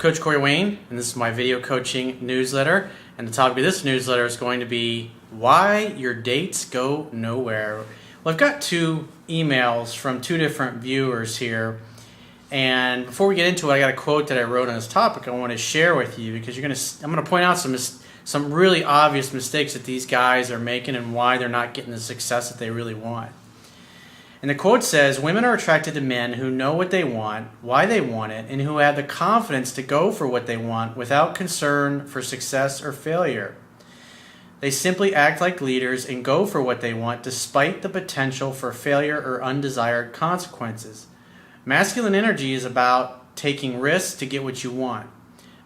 Coach Corey Wayne, and this is my video coaching newsletter. And the topic of this newsletter is going to be why your dates go nowhere. Well, I've got two emails from two different viewers here. And before we get into it, I got a quote that I wrote on this topic I want to share with you because I'm going to point out some really obvious mistakes that these guys are making and why they're not getting the success that they really want. And the quote says, women are attracted to men who know what they want, why they want it, and who have the confidence to go for what they want without concern for success or failure. They simply act like leaders and go for what they want despite the potential for failure or undesired consequences. Masculine energy is about taking risks to get what you want.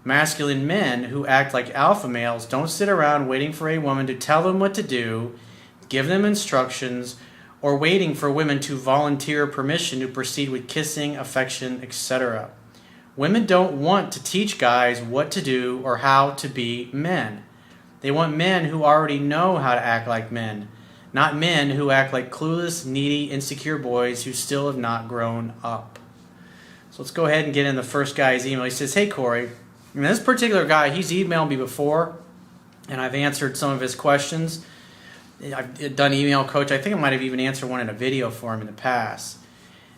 Masculine men who act like alpha males don't sit around waiting for a woman to tell them what to do, give them instructions, or waiting for women to volunteer permission to proceed with kissing, affection, etc. Women don't want to teach guys what to do or how to be men. They want men who already know how to act like men, not men who act like clueless, needy, insecure boys who still have not grown up. So let's go ahead and get in the first guy's email. He says, hey Corey, this particular guy, he's emailed me before, and I've answered some of his questions. I've done email coach. I think I might have even answered one in a video for him in the past.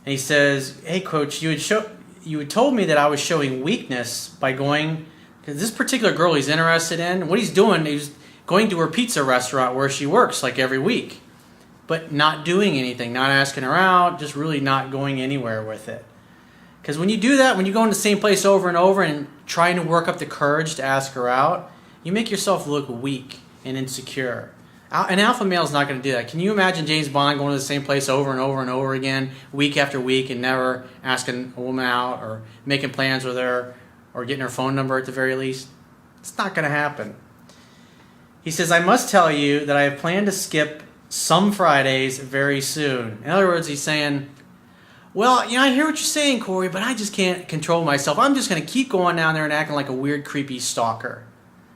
And he says, hey coach, you had told me that I was showing weakness by going, because this particular girl he's interested in, what he's doing, he's going to her pizza restaurant where she works like every week, but not doing anything, not asking her out, just really not going anywhere with it. Because when you do that, when you go in the same place over and over and trying to work up the courage to ask her out, you make yourself look weak and insecure. An alpha male is not going to do that. Can you imagine James Bond going to the same place over and over and over again, week after week, and never asking a woman out or making plans with her or getting her phone number at the very least? It's not going to happen. He says, I must tell you that I have planned to skip some Fridays very soon. In other words, he's saying, well, I hear what you're saying, Corey, but I just can't control myself. I'm just going to keep going down there and acting like a weird, creepy stalker.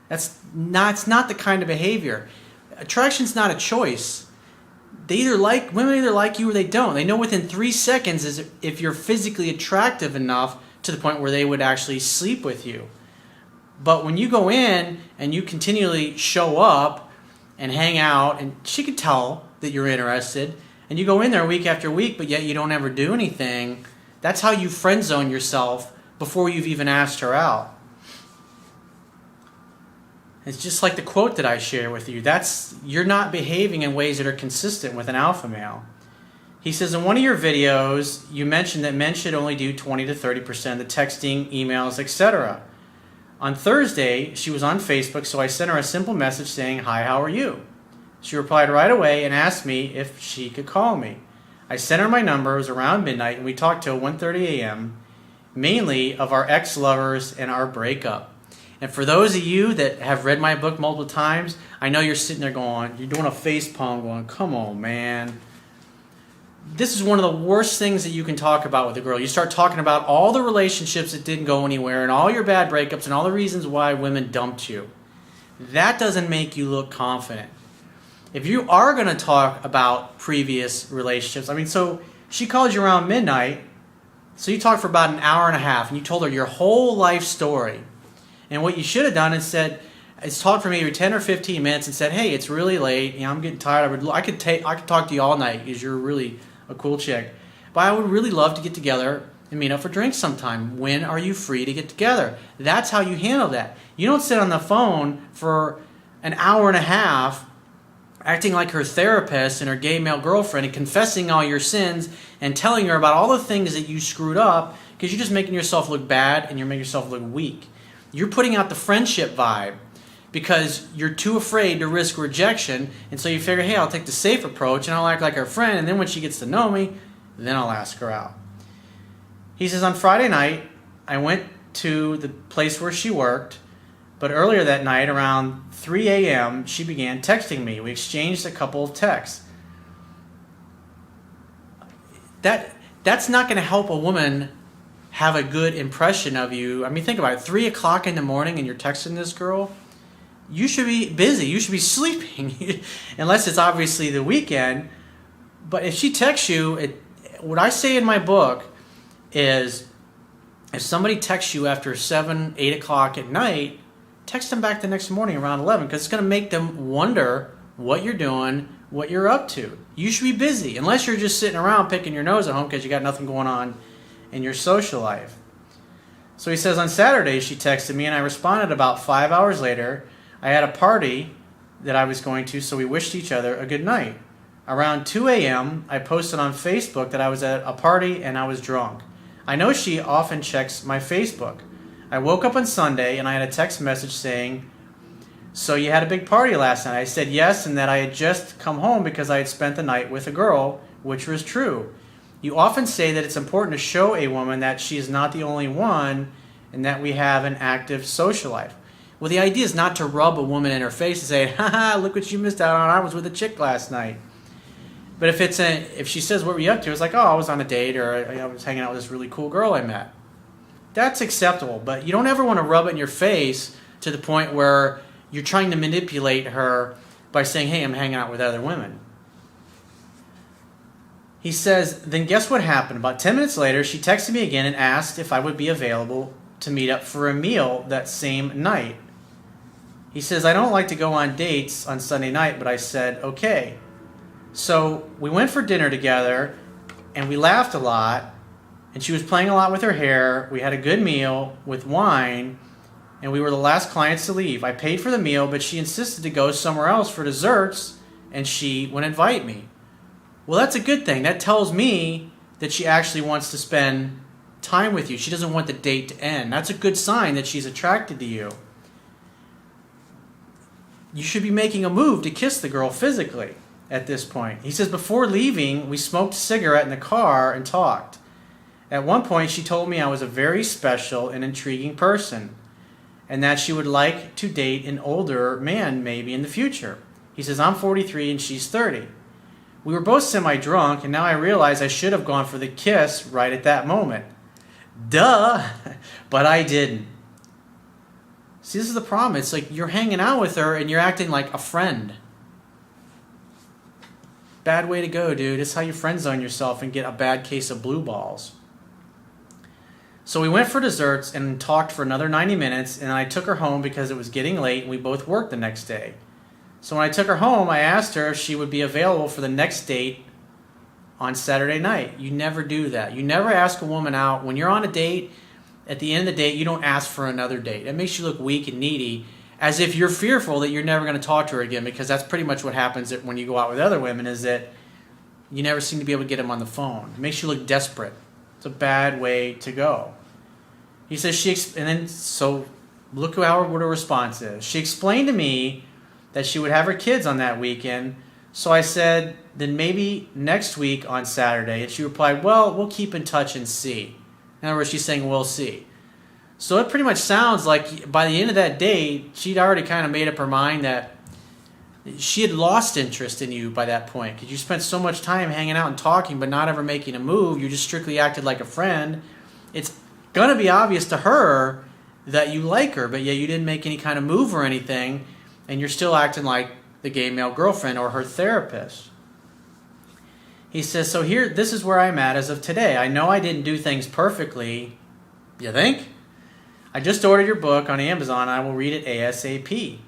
It's not the kind of behavior. Attraction's not a choice. Women either like you or they don't. They know within 3 seconds if you're physically attractive enough to the point where they would actually sleep with you. But when you go in and you continually show up and hang out, and she can tell that you're interested, and you go in there week after week, but yet you don't ever do anything, that's how you friend zone yourself before you've even asked her out. It's just like the quote that I share with you. You're not behaving in ways that are consistent with an alpha male. He says, in one of your videos, you mentioned that men should only do 20 to 30% of the texting, emails, etc. On Thursday, she was on Facebook, so I sent her a simple message saying, hi, how are you? She replied right away and asked me if she could call me. I sent her my number. It was around midnight, and we talked till 1:30 a.m., mainly of our ex-lovers and our breakup. And for those of you that have read my book multiple times, I know you're sitting there going, you're doing a face palm going, come on, man. This is one of the worst things that you can talk about with a girl. You start talking about all the relationships that didn't go anywhere and all your bad breakups and all the reasons why women dumped you. That doesn't make you look confident. If you are going to talk about previous relationships, so she called you around midnight, so you talked for about an hour and a half and you told her your whole life story. And what you should have done is talked for maybe 10 or 15 minutes and said, hey, it's really late. I'm getting tired. I could talk to you all night because you're really a cool chick. But I would really love to get together and meet up for drinks sometime. When are you free to get together? That's how you handle that. You don't sit on the phone for an hour and a half acting like her therapist and her gay male girlfriend and confessing all your sins and telling her about all the things that you screwed up because you're just making yourself look bad and you're making yourself look weak. You're putting out the friendship vibe because you're too afraid to risk rejection, and so you figure, hey, I'll take the safe approach and I'll act like her friend, and then when she gets to know me, then I'll ask her out. He says, on Friday night, I went to the place where she worked, but earlier that night, around 3 a.m., she began texting me. We exchanged a couple of texts. That's not going to help a woman have a good impression of you. Think about it. 3 o'clock in the morning and you're texting this girl. You should be busy. You should be sleeping. Unless it's obviously the weekend. But if she texts you, what I say in my book is If somebody texts you after 7, 8 o'clock at night, text them back the next morning around 11, because it's going to make them wonder what you're doing, what you're up to. You should be busy, unless you're just sitting around picking your nose at home because you got nothing going on in your social life. So he says, on Saturday, she texted me, and I responded about 5 hours later. I had a party that I was going to, so we wished each other a good night. Around 2 a.m., I posted on Facebook that I was at a party and I was drunk. I know she often checks my Facebook. I woke up on Sunday and I had a text message saying, "So you had a big party last night?" I said yes, and that I had just come home because I had spent the night with a girl, which was true. You often say that it's important to show a woman that she is not the only one and that we have an active social life. Well, the idea is not to rub a woman in her face and say, "Haha, look what you missed out on. I was with a chick last night." But if she says, "What were you up to?" It's like, "Oh, I was on a date," or "I was hanging out with this really cool girl I met." That's acceptable, but you don't ever want to rub it in your face to the point where you're trying to manipulate her by saying, "Hey, I'm hanging out with other women." He says, then guess what happened? About 10 minutes later, she texted me again and asked if I would be available to meet up for a meal that same night. He says, I don't like to go on dates on Sunday night, but I said, okay. So we went for dinner together, and we laughed a lot, and she was playing a lot with her hair. We had a good meal with wine, and we were the last clients to leave. I paid for the meal, but she insisted to go somewhere else for desserts, and she would invite me. Well, that's a good thing. That tells me that she actually wants to spend time with you. She doesn't want the date to end. That's a good sign that she's attracted to you. You should be making a move to kiss the girl physically at this point. He says, before leaving, we smoked a cigarette in the car and talked. At one point, she told me I was a very special and intriguing person, and that she would like to date an older man maybe in the future. He says, I'm 43 and she's 30. We were both semi-drunk, and now I realize I should have gone for the kiss right at that moment. Duh! But I didn't. See, this is the problem. It's like you're hanging out with her and you're acting like a friend. Bad way to go, dude. It's how you friend zone yourself and get a bad case of blue balls. So we went for desserts and talked for another 90 minutes, and I took her home because it was getting late and we both worked the next day. So when I took her home, I asked her if she would be available for the next date on Saturday night. You never do that. You never ask a woman out. When you're on a date, at the end of the date, you don't ask for another date. It makes you look weak and needy, as if you're fearful that you're never going to talk to her again, because that's pretty much what happens when you go out with other women, is that you never seem to be able to get them on the phone. It makes you look desperate. It's a bad way to go. He says so look what her response is. She explained to me that she would have her kids on that weekend. So I said, then maybe next week on Saturday. And she replied, well, we'll keep in touch and see. In other words, she's saying, we'll see. So it pretty much sounds like by the end of that day, she'd already kind of made up her mind that she had lost interest in you by that point, because you spent so much time hanging out and talking but not ever making a move. You just strictly acted like a friend. It's going to be obvious to her that you like her, but yet you didn't make any kind of move or anything, and you're still acting like the gay male girlfriend or her therapist. He says, so here, this is where I'm at as of today. I know I didn't do things perfectly. You think? I just ordered your book on Amazon. I will read it ASAP.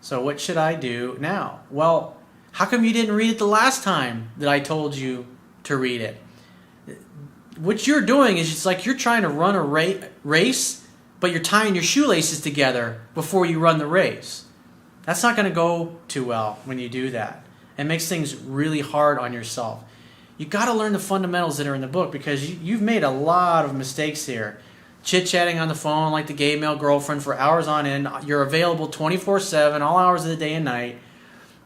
So what should I do now? Well, how come you didn't read it the last time that I told you to read it? What you're doing is it's like you're trying to run a race, but you're tying your shoelaces together before you run the race. That's not going to go too well when you do that. It makes things really hard on yourself. You got to learn the fundamentals that are in the book, because you've made a lot of mistakes here. Chit-chatting on the phone like the gay male girlfriend for hours on end. You're available 24/7, all hours of the day and night.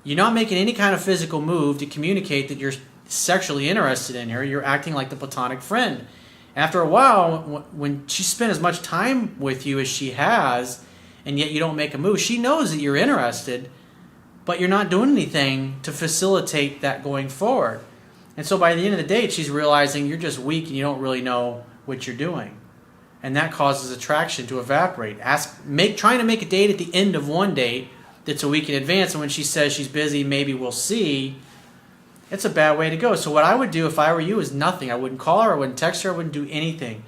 You're not making any kind of physical move to communicate that you're sexually interested in her. You're acting like the platonic friend. After a while, when she spent as much time with you as she has, and yet you don't make a move, she knows that you're interested, but you're not doing anything to facilitate that going forward. And so by the end of the date, she's realizing you're just weak and you don't really know what you're doing. And that causes attraction to evaporate. Trying to make a date at the end of one date that's a week in advance, and when she says she's busy, maybe we'll see, it's a bad way to go. So what I would do if I were you is nothing. I wouldn't call her, I wouldn't text her, I wouldn't do anything.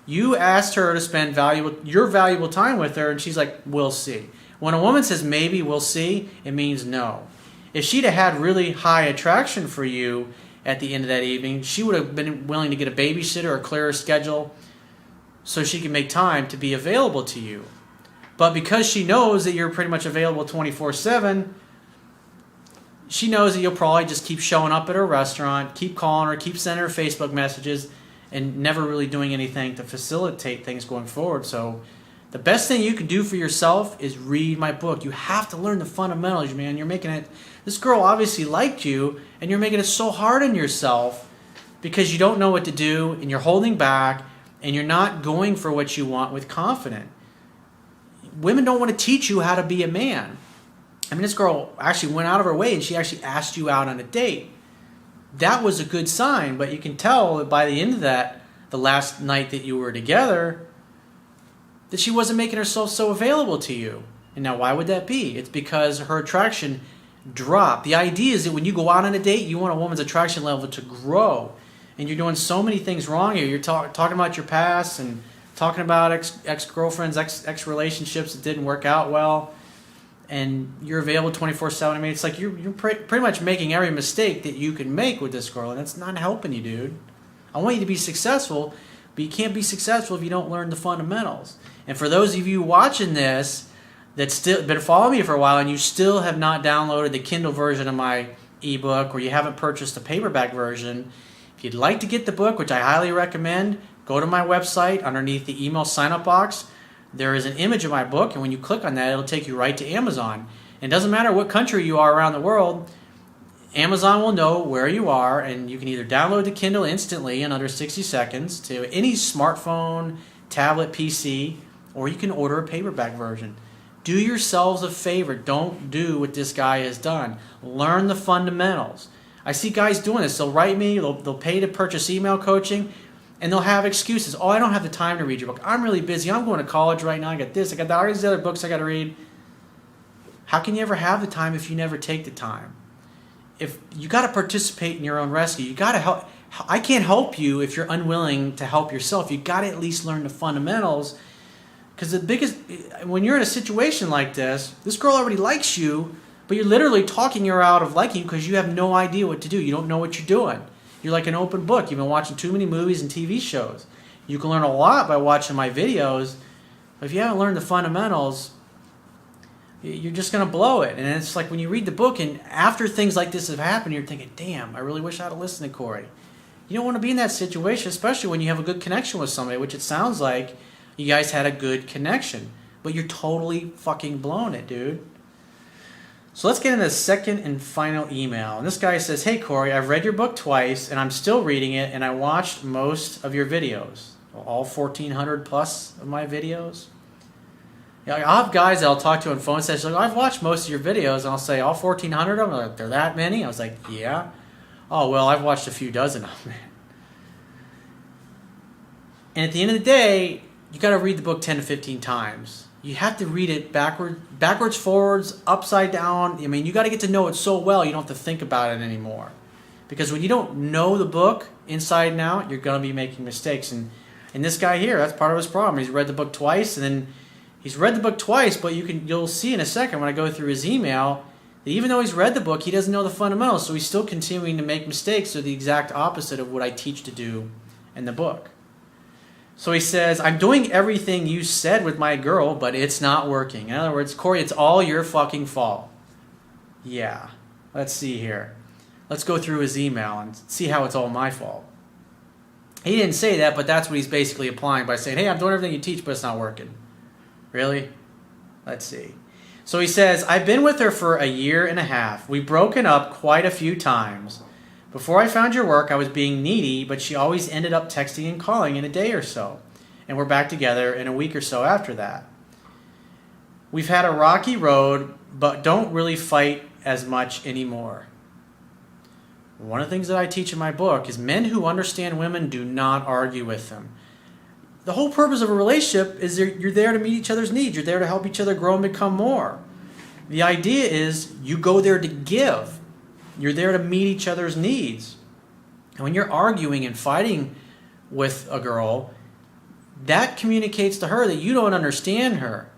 You asked her to spend your valuable time with her, and she's like, we'll see. When a woman says maybe, we'll see, it means no. If she'd have had really high attraction for you at the end of that evening, she would have been willing to get a babysitter or clear her schedule so she can make time to be available to you. But because she knows that you're pretty much available 24/7, she knows that you'll probably just keep showing up at her restaurant, keep calling her, keep sending her Facebook messages, and never really doing anything to facilitate things going forward. So the best thing you can do for yourself is read my book. You have to learn the fundamentals, man. You're making it, this girl obviously liked you, and you're making it so hard on yourself because you don't know what to do, and you're holding back, and you're not going for what you want with confidence. Women don't want to teach you how to be a man. I mean, this girl actually went out of her way, and she actually asked you out on a date. That was a good sign, but you can tell that by the end of that, the last night that you were together, that she wasn't making herself so available to you. And now why would that be? It's because her attraction dropped. The idea is that when you go out on a date, you want a woman's attraction level to grow. And you're doing so many things wrong here. You're talking about your past and talking about ex-girlfriends, ex-relationships that didn't work out well. And you're available 24/7. I mean, it's like you're pretty much making every mistake that you can make with this girl, and it's not helping you, dude. I want you to be successful, but you can't be successful if you don't learn the fundamentals. And for those of you watching this that's still been following me for a while and you still have not downloaded the Kindle version of my ebook, or you haven't purchased the paperback version, if you'd like to get the book, which I highly recommend, go to my website. Underneath the email sign-up box, there is an image of my book, and when you click on that, it'll take you right to Amazon. And it doesn't matter what country you are around the world, Amazon will know where you are, and you can either download the Kindle instantly in under 60 seconds to any smartphone, tablet, PC, or you can order a paperback version. Do yourselves a favor. Don't do what this guy has done. Learn the fundamentals. I see guys doing this. They'll write me, they'll pay to purchase email coaching, and they'll have excuses. Oh, I don't have the time to read your book. I'm really busy. I'm going to college right now. I got this. I got all these other books I got to read. How can you ever have the time if you never take the time? If you got to participate in your own rescue, you got to help. I can't help you if you're unwilling to help yourself. You got to at least learn the fundamentals. Because when you're in a situation like this girl already likes you, but you're literally talking her out of liking you because you have no idea what to do. You don't know what you're doing. You're like an open book. You've been watching too many movies and TV shows. You can learn a lot by watching my videos, but if you haven't learned the fundamentals, you're just going to blow it. And it's like when you read the book and after things like this have happened, you're thinking, damn, I really wish I had listened to Corey. You don't want to be in that situation, especially when you have a good connection with somebody, which it sounds like you guys had a good connection. But you're totally fucking blown it, dude. So let's get into the second and final email. And this guy says, hey, Corey, I've read your book twice, and I'm still reading it, and I watched most of your videos. All 1,400 plus of my videos. Yeah, I'll have guys that I'll talk to on phone sessions like, I've watched most of your videos, and I'll say, all 1,400 of them? They're like, there that many? I was like, yeah. Oh, well, I've watched a few dozen of them. And at the end of the day, you got to read the book 10 to 15 times. You have to read it backwards, forwards, upside down. I mean, you got to get to know it so well you don't have to think about it anymore. Because when you don't know the book inside and out, you're going to be making mistakes. And this guy here, that's part of his problem. He's read the book twice, and then he's read the book twice, but you'll see in a second when I go through his email that even though he's read the book, he doesn't know the fundamentals, so he's still continuing to make mistakes. So the exact opposite of what I teach to do in the book. So he says, I'm doing everything you said with my girl, but it's not working. In other words, Corey, it's all your fucking fault. Yeah. Let's see here. Let's go through his email and see how it's all my fault. He didn't say that, but that's what he's basically applying by saying, hey, I'm doing everything you teach, but it's not working. Really? Let's see. So he says, I've been with her for 1.5 years. We've broken up quite a few times. Before I found your work, I was being needy, but she always ended up texting and calling in a day or so. And we're back together in a week or so after that. We've had a rocky road, but don't really fight as much anymore. One of the things that I teach in my book is men who understand women do not argue with them. The whole purpose of a relationship is you're there to meet each other's needs. You're there to help each other grow and become more. The idea is you go there to give. You're there to meet each other's needs. And when you're arguing and fighting with a girl, that communicates to her that you don't understand her.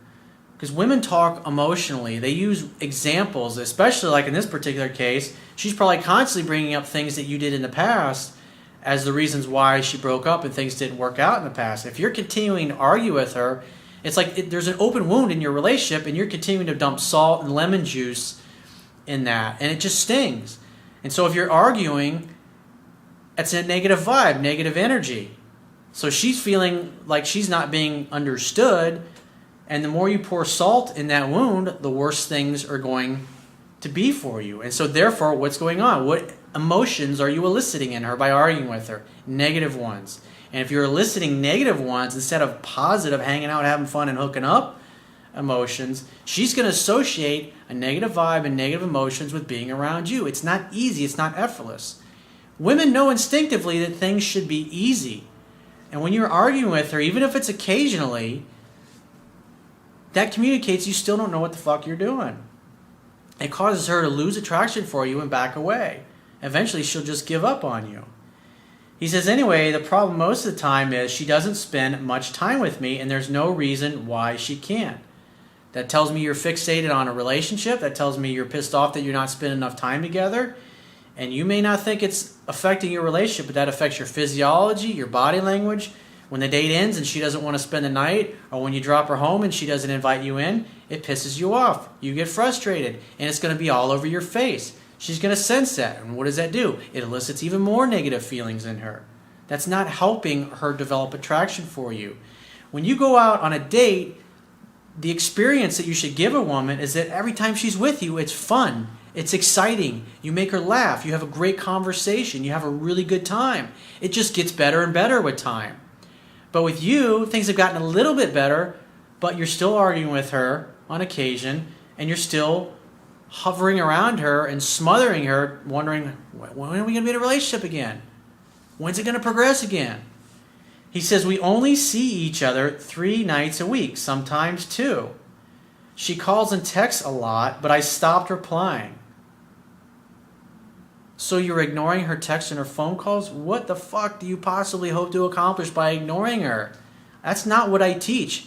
Because women talk emotionally. They use examples, especially like in this particular case. She's probably constantly bringing up things that you did in the past as the reasons why she broke up and things didn't work out in the past. If you're continuing to argue with her, it's like there's an open wound in your relationship and you're continuing to dump salt and lemon juice in that. And it just stings. And so if you're arguing, it's a negative vibe, negative energy. So she's feeling like she's not being understood. And the more you pour salt in that wound, the worse things are going to be for you. And so therefore, what's going on? What emotions are you eliciting in her by arguing with her? Negative ones. And if you're eliciting negative ones instead of positive, hanging out, having fun, and hooking up emotions, she's going to associate a negative vibe and negative emotions with being around you. It's not easy. It's not effortless. Women know instinctively that things should be easy. And when you're arguing with her, even if it's occasionally, that communicates you still don't know what the fuck you're doing. It causes her to lose attraction for you and back away. Eventually, she'll just give up on you. He says, anyway, the problem most of the time is she doesn't spend much time with me, and there's no reason why she can't. That tells me you're fixated on a relationship. That tells me you're pissed off that you're not spending enough time together. And you may not think it's affecting your relationship, but that affects your physiology, your body language. When the date ends and she doesn't want to spend the night, or when you drop her home and she doesn't invite you in, it pisses you off. You get frustrated, and it's going to be all over your face. She's going to sense that, and what does that do? It elicits even more negative feelings in her. That's not helping her develop attraction for you. When you go out on a date, the experience that you should give a woman is that every time she's with you, it's fun. It's exciting. You make her laugh. You have a great conversation. You have a really good time. It just gets better and better with time. But with you, things have gotten a little bit better, but you're still arguing with her on occasion, and you're still hovering around her and smothering her, wondering, when are we going to be in a relationship again? When's it going to progress again? He says, we only see each other 3 nights a week, sometimes 2. She calls and texts a lot, but I stopped replying. So you're ignoring her texts and her phone calls? What the fuck do you possibly hope to accomplish by ignoring her? That's not what I teach.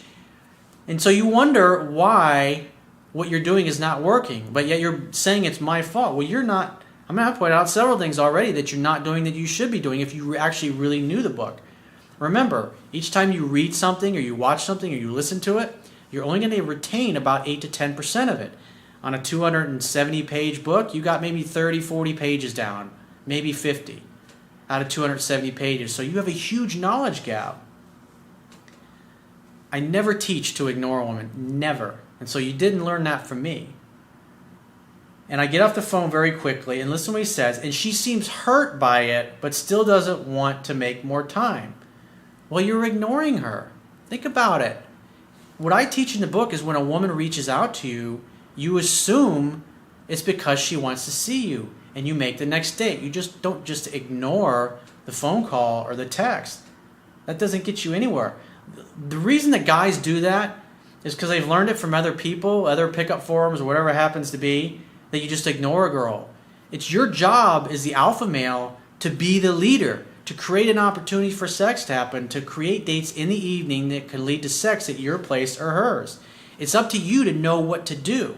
And so you wonder why what you're doing is not working, but yet you're saying it's my fault. Well, you're not. I'm going to point out several things already that you're not doing that you should be doing if you actually really knew the book. Remember, each time you read something or you watch something or you listen to it, you're only going to retain about 8 to 10% of it. On a 270-page book, you got maybe 30, 40 pages down, maybe 50 out of 270 pages. So you have a huge knowledge gap. I never teach to ignore a woman, never. And so you didn't learn that from me. And I get off the phone very quickly and listen to what he says, and she seems hurt by it, but still doesn't want to make more time. Well, you're ignoring her. Think about it. What I teach in the book is when a woman reaches out to you, you assume it's because she wants to see you, and you make the next date. You just don't just ignore the phone call or the text. That doesn't get you anywhere. The reason that guys do that is because they've learned it from other people, other pickup forums, or whatever it happens to be, that you just ignore a girl. It's your job as the alpha male to be the leader, to create an opportunity for sex to happen, to create dates in the evening that can lead to sex at your place or hers. It's up to you to know what to do.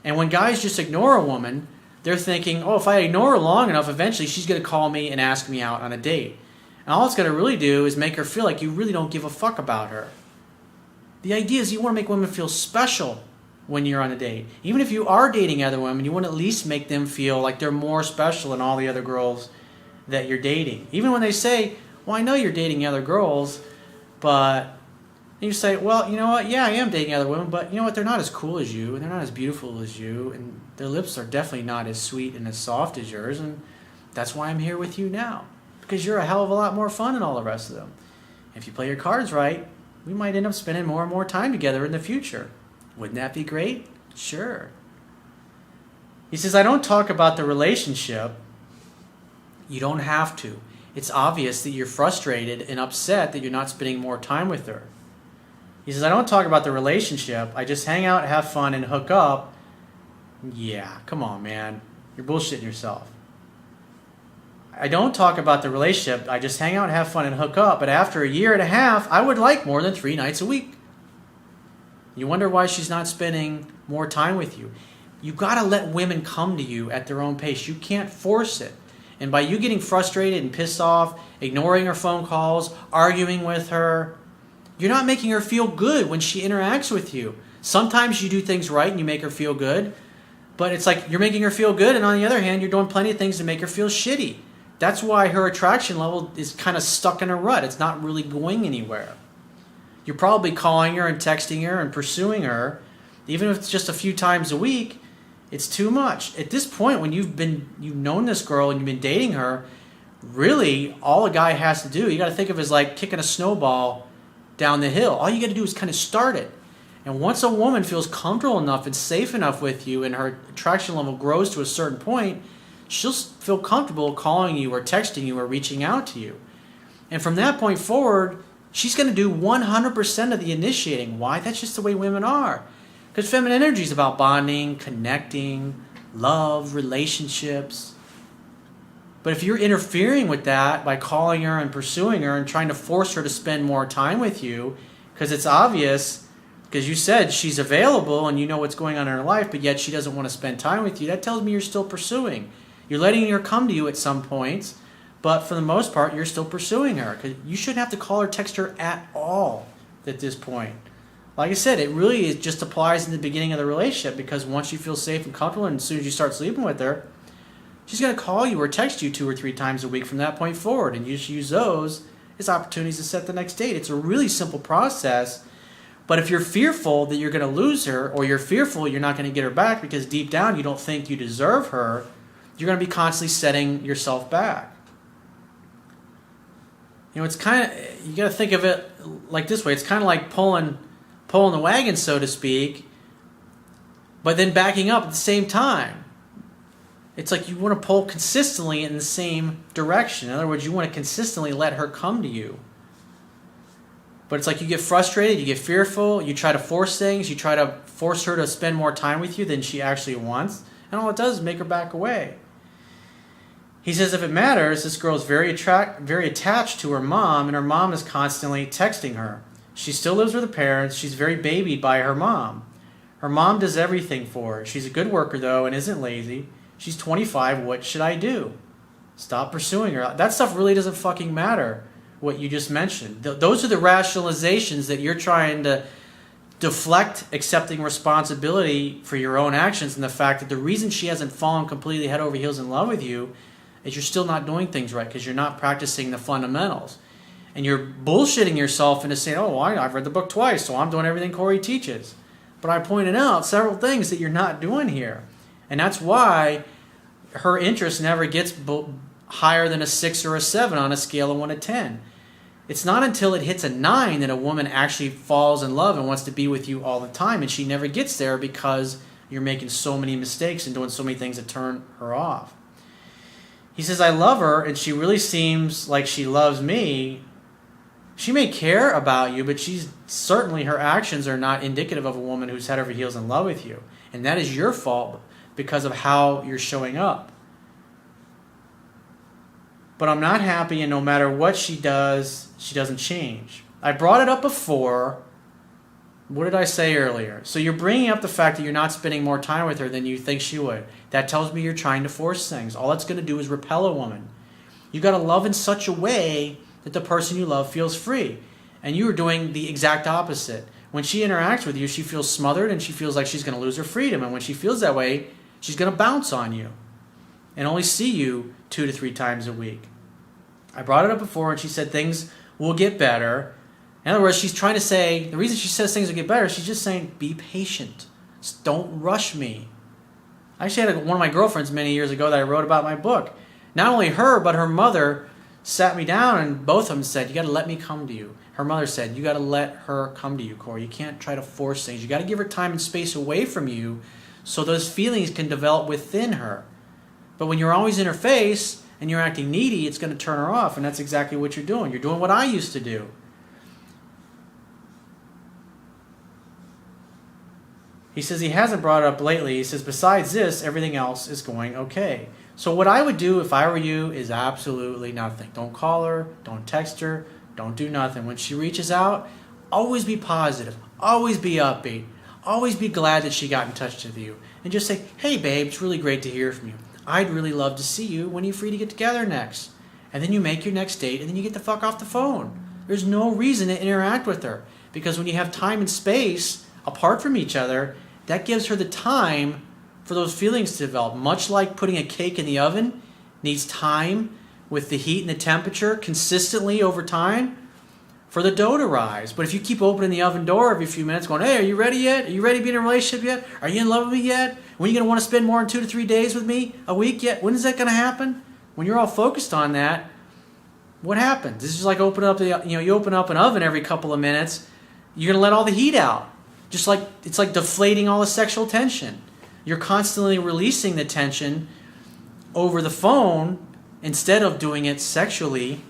And when guys just ignore a woman, they're thinking, oh, if I ignore her long enough, eventually she's going to call me and ask me out on a date. And all it's going to really do is make her feel like you really don't give a fuck about her. The idea is you want to make women feel special when you're on a date. Even if you are dating other women, you want to at least make them feel like they're more special than all the other girls that you're dating. Even when they say, well, I know you're dating other girls, but you say, well, you know what? Yeah, I am dating other women, but you know what? They're not as cool as you, and they're not as beautiful as you, and their lips are definitely not as sweet and as soft as yours, and that's why I'm here with you now, because you're a hell of a lot more fun than all the rest of them. If you play your cards right, we might end up spending more and more time together in the future. Wouldn't that be great? Sure. He says, I don't talk about the relationship. You don't have to. It's obvious that you're frustrated and upset that you're not spending more time with her. He says, I don't talk about the relationship. I just hang out, have fun, and hook up. Yeah, come on, man. You're bullshitting yourself. I don't talk about the relationship. I just hang out and have fun and hook up. But after a year and a half, I would like more than 3 nights a week. You wonder why she's not spending more time with you. You got to let women come to you at their own pace. You can't force it. And by you getting frustrated and pissed off, ignoring her phone calls, arguing with her, you're not making her feel good when she interacts with you. Sometimes you do things right and you make her feel good, but it's like you're making her feel good, and on the other hand, you're doing plenty of things to make her feel shitty. That's why her attraction level is kind of stuck in a rut. It's not really going anywhere. You're probably calling her and texting her and pursuing her, even if it's just a few times a week. It's too much. At this point, when you've known this girl and you've been dating her, really all a guy has to do, you got to think of it as like kicking a snowball down the hill. All you got to do is kind of start it. And once a woman feels comfortable enough and safe enough with you and her attraction level grows to a certain point, she'll feel comfortable calling you or texting you or reaching out to you. And from that point forward, she's going to do 100% of the initiating. Why? That's just the way women are. Because feminine energy is about bonding, connecting, love, relationships. But if you're interfering with that by calling her and pursuing her and trying to force her to spend more time with you, because it's obvious, because you said she's available and you know what's going on in her life, but yet she doesn't want to spend time with you, that tells me you're still pursuing. You're letting her come to you at some points, but for the most part, you're still pursuing her. Because you shouldn't have to call or text her at all at this point. Like I said, it really just applies in the beginning of the relationship, because once you feel safe and comfortable and as soon as you start sleeping with her, she's going to call you or text you 2 or 3 times a week from that point forward, and you just use those as opportunities to set the next date. It's a really simple process, but if you're fearful that you're going to lose her, or you're fearful you're not going to get her back because deep down you don't think you deserve her, you're going to be constantly setting yourself back. You know, it's kind of, you got to think of it like this way. It's kind of like pulling the wagon, so to speak, but then backing up at the same time. It's like you want to pull consistently in the same direction. In other words, you want to consistently let her come to you. But it's like you get frustrated, you get fearful, you try to force things, you try to force her to spend more time with you than she actually wants, and all it does is make her back away. He says if it matters, this girl is very attached to her mom, and her mom is constantly texting her. She still lives with her parents. She's very babied by her mom. Her mom does everything for her. She's a good worker, though, and isn't lazy. She's 25. What should I do? Stop pursuing her. That stuff really doesn't fucking matter, what you just mentioned. Those are the rationalizations that you're trying to deflect accepting responsibility for your own actions, and the fact that the reason she hasn't fallen completely head over heels in love with you is you're still not doing things right because you're not practicing the fundamentals. And you're bullshitting yourself into saying, oh, I've read the book twice, so I'm doing everything Corey teaches. But I pointed out several things that you're not doing here. And that's why her interest never gets higher than a 6 or a 7 on a scale of 1 to 10. It's not until it hits a 9 that a woman actually falls in love and wants to be with you all the time. And she never gets there because you're making so many mistakes and doing so many things that turn her off. He says, I love her, and she really seems like she loves me. She may care about you, but certainly her actions are not indicative of a woman who's head over heels in love with you. And that is your fault because of how you're showing up. But I'm not happy, and no matter what she does, she doesn't change. I brought it up before. What did I say earlier? So you're bringing up the fact that you're not spending more time with her than you think she would. That tells me you're trying to force things. All that's going to do is repel a woman. You got to love in such a way that the person you love feels free. And you are doing the exact opposite. When she interacts with you, she feels smothered and she feels like she's going to lose her freedom. And when she feels that way, she's going to bounce on you and only see you 2 to 3 times a week. I brought it up before, and she said things will get better. In other words, she's trying to say, the reason she says things will get better, she's just saying, be patient. Just don't rush me. I actually had one of my girlfriends many years ago that I wrote about in my book. Not only her, but her mother sat me down, and both of them said, you got to let me come to you. Her mother said, you got to let her come to you, Corey. You can't try to force things. You got to give her time and space away from you so those feelings can develop within her. But when you're always in her face and you're acting needy, it's going to turn her off, and that's exactly what you're doing. You're doing what I used to do. He says he hasn't brought it up lately. He says, besides this, everything else is going okay. So what I would do if I were you is absolutely nothing. Don't call her, don't text her, don't do nothing. When she reaches out, always be positive, always be upbeat, always be glad that she got in touch with you. And just say, hey babe, it's really great to hear from you. I'd really love to see you. When are you free to get together next? And then you make your next date and then you get the fuck off the phone. There's no reason to interact with her. Because when you have time and space apart from each other, that gives her the time for those feelings to develop. Much like putting a cake in the oven needs time with the heat and the temperature consistently over time for the dough to rise. But if you keep opening the oven door every few minutes going, hey, are you ready yet? Are you ready to be in a relationship yet? Are you in love with me yet? When are you going to want to spend more than 2 to 3 days with me a week yet? When is that going to happen? When you're all focused on that, what happens? This is like you open up an oven every couple of minutes. You're going to let all the heat out. Just like it's like deflating all the sexual tension. You're constantly releasing the tension over the phone instead of doing it sexually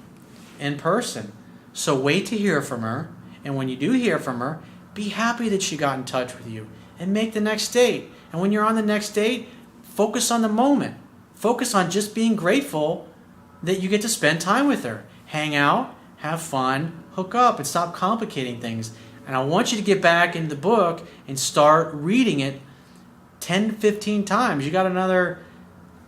in person. So wait to hear from her, and when you do hear from her, be happy that she got in touch with you and make the next date. And when you're on the next date, focus on the moment. Focus on just being grateful that you get to spend time with her. Hang out, have fun, hook up, and stop complicating things. And I want you to get back into the book and start reading it 10 to 15 times. You got another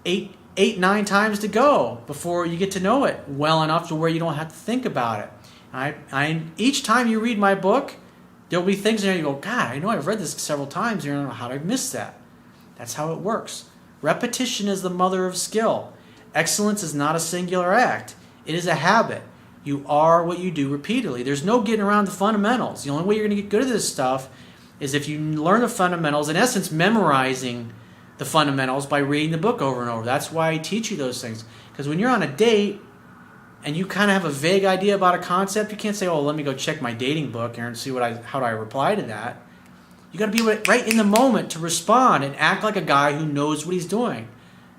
8, 9 times to go before you get to know it well enough to where you don't have to think about it. Each time you read my book, there'll be things in there you go, God, I know I've read this several times. You don't know how did I miss that? That's how it works. Repetition is the mother of skill. Excellence is not a singular act. It is a habit. You are what you do repeatedly. There's no getting around the fundamentals. The only way you're going to get good at this stuff is if you learn the fundamentals, in essence, memorizing the fundamentals by reading the book over and over. That's why I teach you those things. Because when you're on a date and you kind of have a vague idea about a concept, you can't say, oh, let me go check my dating book here and see how do I reply to that. You got to be right in the moment to respond and act like a guy who knows what he's doing.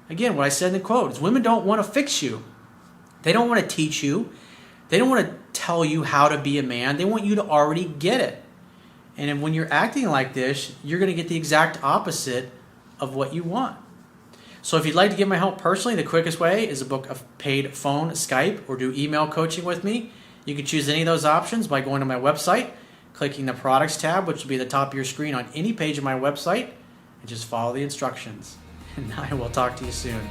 Again, what I said in the quote is women don't want to fix you. They don't want to teach you. They don't want to tell you how to be a man. They want you to already get it. And when you're acting like this, you're going to get the exact opposite of what you want. So if you'd like to get my help personally, the quickest way is to book a paid phone, Skype, or do email coaching with me. You can choose any of those options by going to my website, clicking the products tab, which will be at the top of your screen on any page of my website, and just follow the instructions. And I will talk to you soon.